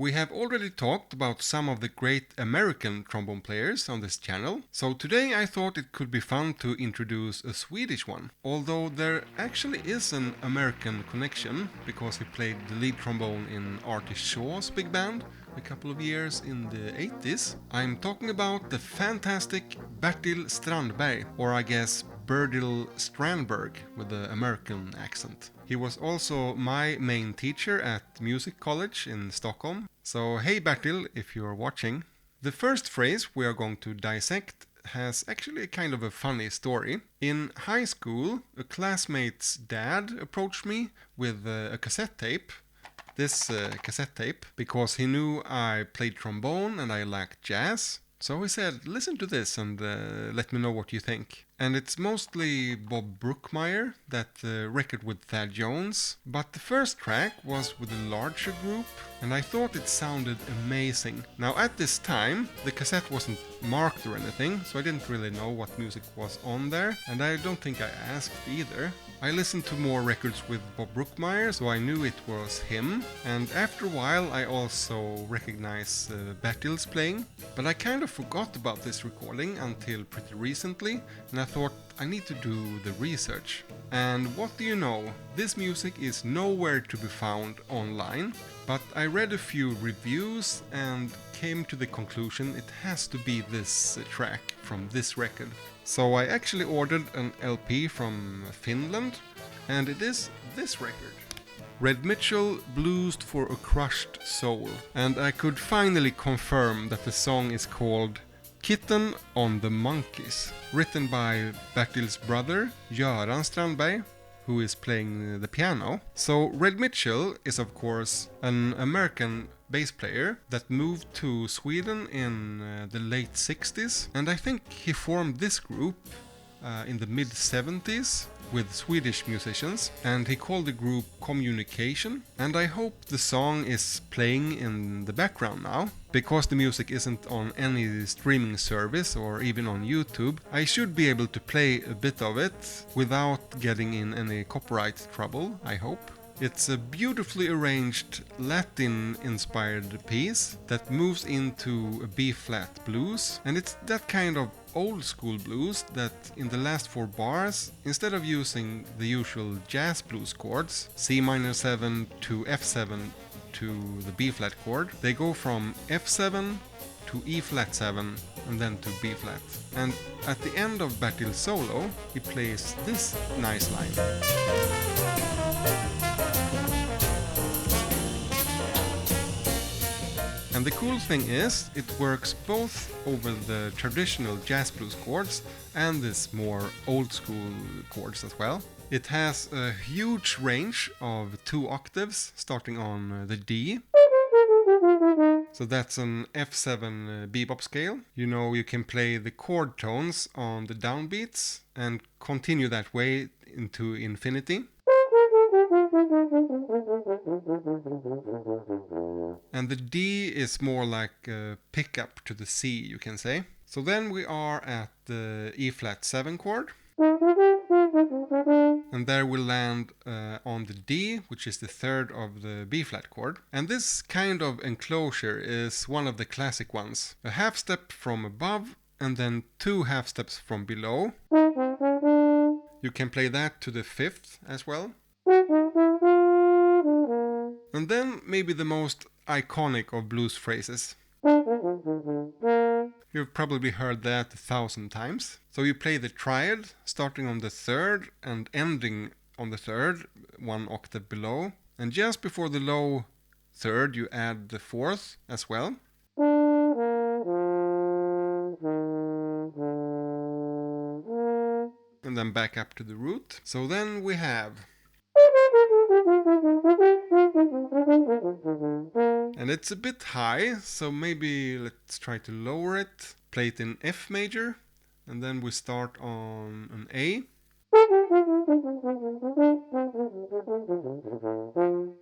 We have already talked about some of the great American trombone players on this channel, so today I thought it could be fun to introduce a Swedish one. Although there actually is an American connection, because he played the lead trombone in Artie Shaw's big band a couple of years in the 80s. I'm talking about the fantastic Bertil Strandberg, or I guess Bertil Strandberg with the American accent. He was also my main teacher at music college in Stockholm. So hey Bertil, if you're watching. The first phrase we are going to dissect has actually kind of a funny story. In high school, a classmate's dad approached me with a cassette tape. This cassette tape, because he knew I played trombone and I liked jazz. So he said, listen to this and let me know what you think. And it's mostly Bob Brookmeyer, that record with Thad Jones. But the first track was with a larger group, and I thought it sounded amazing. Now at this time, the cassette wasn't marked or anything, so I didn't really know what music was on there, and I don't think I asked either. I listened to more records with Bob Brookmeyer, so I knew it was him, and after a while I also recognized Bertil's playing, but I kind of forgot about this recording until pretty recently, and I thought I need to do the research. And what do you know, this music is nowhere to be found online, but I read a few reviews and came to the conclusion it has to be this track from this record. So I actually ordered an LP from Finland, and it is this record. Red Mitchell, Blues for a Crushed Soul. And I could finally confirm that the song is called Kitten On The Monkeys, written by Bertil's brother, Göran Strandberg, who is playing the piano. So Red Mitchell is of course an American bass player that moved to Sweden in the late 60s, and I think he formed this group in the mid 70s with Swedish musicians, and he called the group Communication. And I hope the song is playing in the background now, because the music isn't on any streaming service or even on YouTube. I should be able to play a bit of it without getting in any copyright trouble, I hope. It's a beautifully arranged Latin-inspired piece that moves into a B-flat blues, and it's that kind of old-school blues that in the last 4 bars, instead of using the usual jazz blues chords, C minor 7 to F7 to the B-flat chord, they go from F7 to E-flat 7 and then to B-flat. And at the end of Bertil's solo, he plays this nice line. And the cool thing is, it works both over the traditional jazz blues chords and this more old school chords as well. It has a huge range of 2 octaves starting on the D. So that's an F7 bebop scale. You know, you can play the chord tones on the downbeats and continue that way into infinity. And the D is more like a pickup to the C, you can say. So then we are at the E-flat 7 chord. And there we land on the D, which is the 3rd of the B-flat chord. And this kind of enclosure is one of the classic ones. A half step from above and then 2 half steps from below. You can play that to the 5th as well. And then maybe the most iconic of blues phrases. You've probably heard that 1,000 times. So you play the triad, starting on the 3rd and ending on the 3rd, 1 octave below. And just before the low 3rd, you add the 4th as well. And then back up to the root. So then we have... And it's a bit high, so maybe let's try to lower it. Play it in F major, and then we start on an A.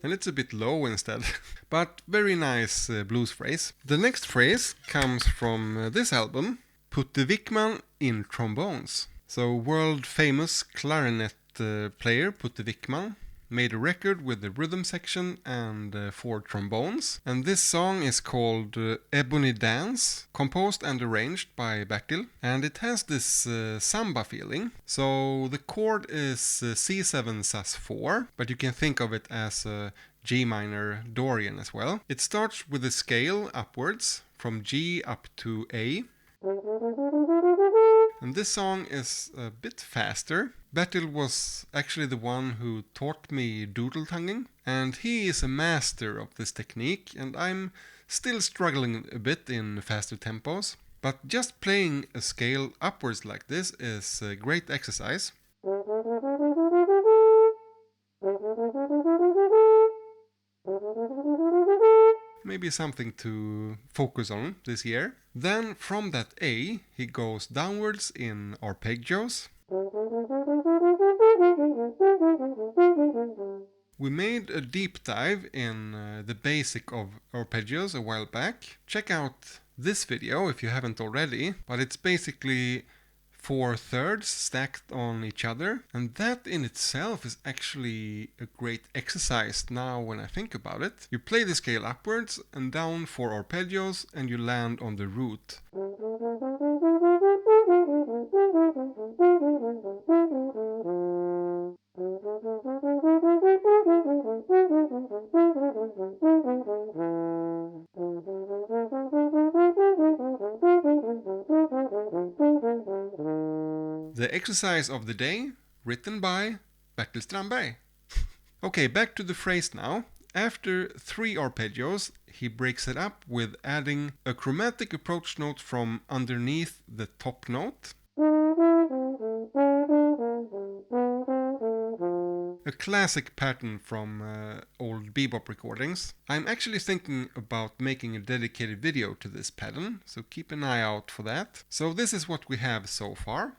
And it's a bit low instead, but very nice blues phrase. The next phrase comes from this album, Putte Wickman in Trombones. So world famous clarinet player Putte Wickman made a record with the rhythm section and 4 trombones. And this song is called Ebony Dance, composed and arranged by Bertil. And it has this samba feeling. So the chord is C7 sus4, but you can think of it as a G minor Dorian as well. It starts with a scale upwards from G up to A. And this song is a bit faster. Bertil was actually the one who taught me doodle tonguing, and he is a master of this technique, and I'm still struggling a bit in faster tempos. But just playing a scale upwards like this is a great exercise. Maybe something to focus on this year. Then from that A, he goes downwards in arpeggios. We made a deep dive in the basic of arpeggios a while back. Check out this video if you haven't already, but it's basically 4 thirds stacked on each other, and that in itself is actually a great exercise now when I think about it. You play the scale upwards and down 4 arpeggios and you land on the root. The exercise of the day, written by Bertil Strandberg. Okay, back to the phrase now. After 3 arpeggios, he breaks it up with adding a chromatic approach note from underneath the top note. A classic pattern from old bebop recordings. I'm actually thinking about making a dedicated video to this pattern, so keep an eye out for that. So this is what we have so far.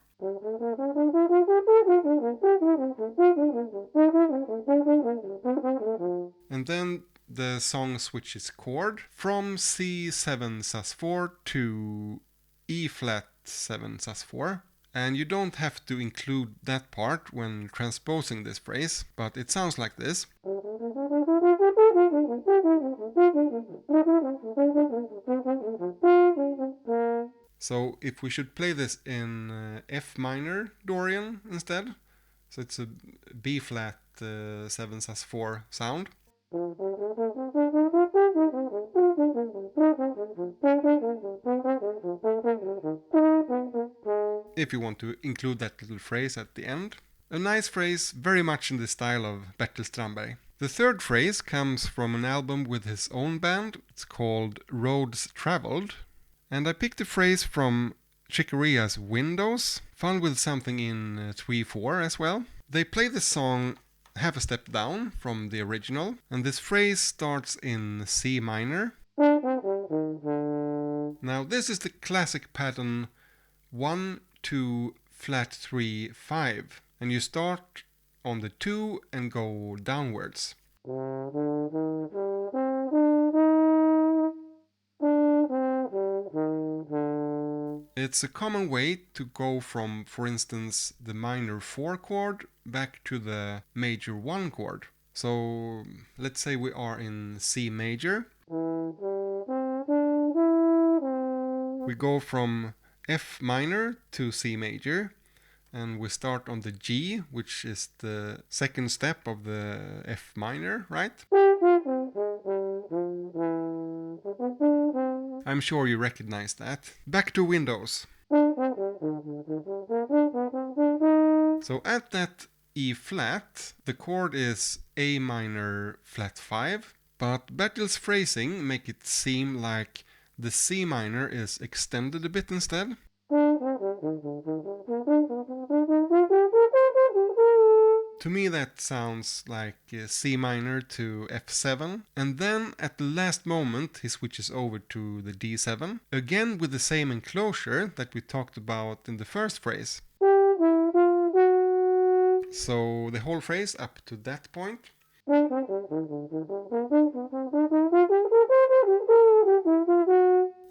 And then the song switches chord from C7 sus4 to E flat 7 sus4. And you don't have to include that part when transposing this phrase, but it sounds like this. So if we should play this in F minor Dorian instead, so it's a B flat 7 sus4 sound. If you want to include that little phrase at the end. A nice phrase, very much in the style of Bertil Strandberg. The third phrase comes from an album with his own band. It's called Roads Traveled. And I picked a phrase from Chicorea's Windows, found with something in 3/4 as well. They play the song half a step down from the original, and this phrase starts in C minor. Now this is the classic pattern 1, 2, flat 3, 5, and you start on the 2 and go downwards. It's a common way to go from, for instance, the minor 4 chord back to the major 1 chord. So let's say we are in C major. We go from F minor to C major, and we start on the G, which is the second step of the F minor, right? I'm sure you recognize that. Back to Windows. So at that E flat, the chord is A minor flat 5, but Bertil's phrasing make it seem like the C minor is extended a bit instead. To me that sounds like C minor to F7, and then at the last moment he switches over to the D7, again with the same enclosure that we talked about in the first phrase. So the whole phrase up to that point.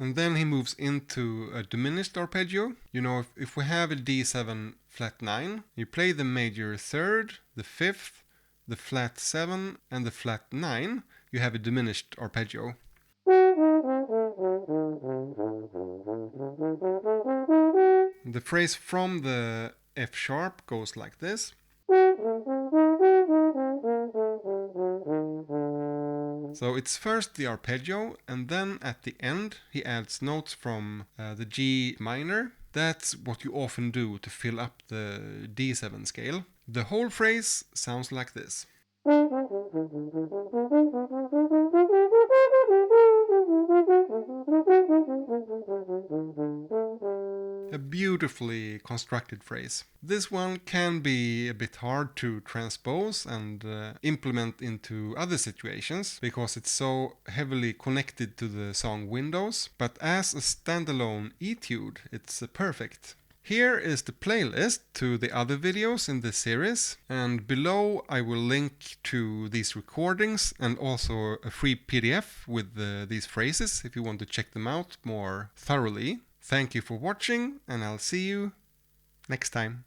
And then he moves into a diminished arpeggio. You know, if we have a D7 flat 9, you play the major 3rd, the 5th, the flat 7 and the flat 9, you have a diminished arpeggio. The phrase from the F sharp goes like this. So it's first the arpeggio, and then at the end he adds notes from the G minor. That's what you often do to fill up the D7 scale. The whole phrase sounds like this. A beautifully constructed phrase. This one can be a bit hard to transpose and implement into other situations because it's so heavily connected to the song Windows, but as a standalone etude, it's perfect. Here is the playlist to the other videos in this series, and below I will link to these recordings and also a free PDF with these phrases if you want to check them out more thoroughly. Thank you for watching, and I'll see you next time.